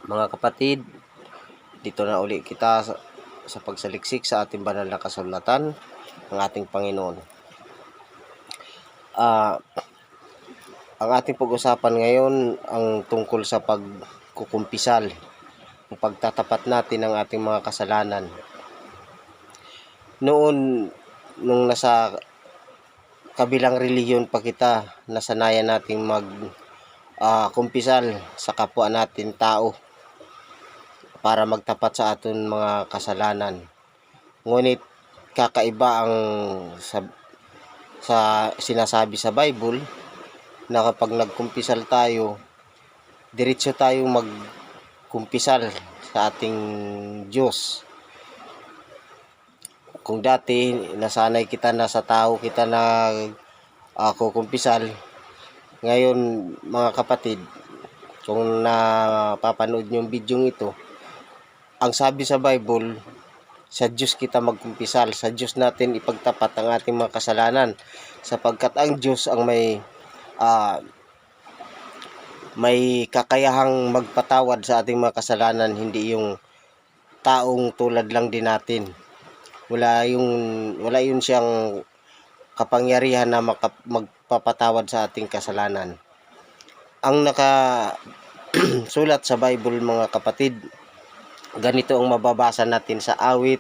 Mga kapatid, dito na uli kita sa pagsaliksik sa ating banal na kasulatan ng ating Panginoon. Ang ating pag-usapan ngayon ang tungkol sa pagkukumpisal, ang pagtatapat natin ng ating mga kasalanan. Nung nasa kabilang relihiyon pa kita, nasanayan nating kumpisal sa kapwa natin tao para magtapat sa aton mga kasalanan. Ngunit kakaiba ang sa sinasabi sa Bible na kapag nagkumpisal tayo, diretso tayong magkumpisal sa ating Diyos. Kung dati nasanay kita na sa tao kita na kukumpisal, ngayon mga kapatid, kung napapanood nyo yung video ito, ang sabi sa Bible, sa Diyos kita magkumpisal, sa Diyos natin ipagtapat ang ating mga kasalanan, sapagkat ang Diyos ang may kakayahang magpatawad sa ating mga kasalanan, hindi yung taong tulad lang din natin. Wala yun siyang kapangyarihan na magpapatawad sa ating kasalanan. Ang nakasulat sa Bible mga kapatid, ganito ang mababasa natin sa Awit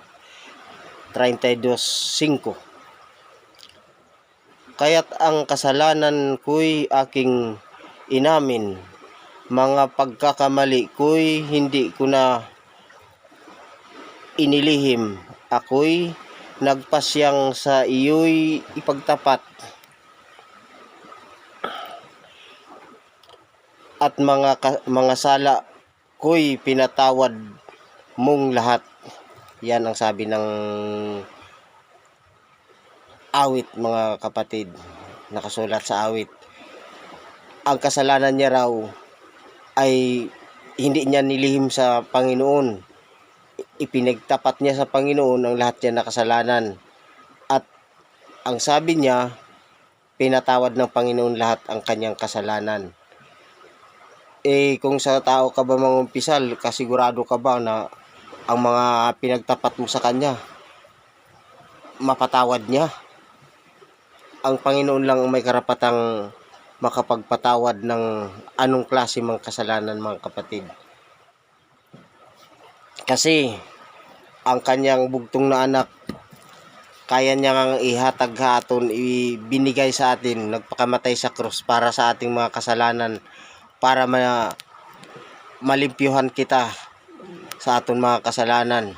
32:5. Kaya't ang kasalanan ko'y aking inamin, mga pagkakamali ko'y hindi ko na inilihim. Ako'y nagpasyang sa iyo'y ipagtapat, at mga sala ko'y pinatawad mong lahat. Yan ang sabi ng awit mga kapatid, nakasulat sa awit. Ang kasalanan niya raw ay hindi niya nilihim sa Panginoon. Ipinagtapat niya sa Panginoon ang lahat niya na kasalanan. At ang sabi niya, pinatawad ng Panginoon lahat ang kanyang kasalanan. Kung sa tao ka ba mangumpisal, kasigurado ka ba na ang mga pinagtapat mo sa kanya, mapatawad niya? Ang Panginoon lang ang may karapatang makapagpatawad ng anong klase mga kasalanan mga kapatid. Kasi ang kanyang bugtong na anak, kaya niyang ihatag haton, ibinigay sa atin, nagpakamatay sa krus para sa ating mga kasalanan, para malimpyuhan kita sa aton mga kasalanan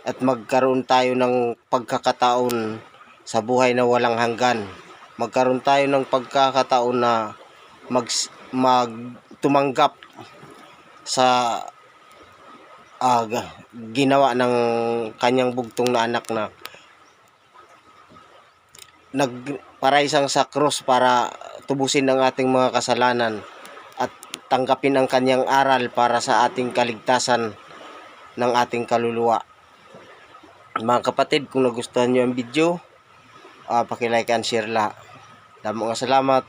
at magkaroon tayo ng pagkakataon sa buhay na walang hanggan. Magkaroon tayo ng pagkakataon na tumanggap sa ginawa ng kanyang bugtong na anak na nagparaisang sa krus para tubusin ang ating mga kasalanan at tanggapin ang kanyang aral para sa ating kaligtasan ng ating kaluluwa. Mga kapatid, kung nagustuhan nyo ang video, paki-like and share la. Damo nga salamat.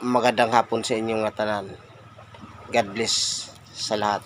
Magandang hapon sa inyong tanan. God bless sa lahat.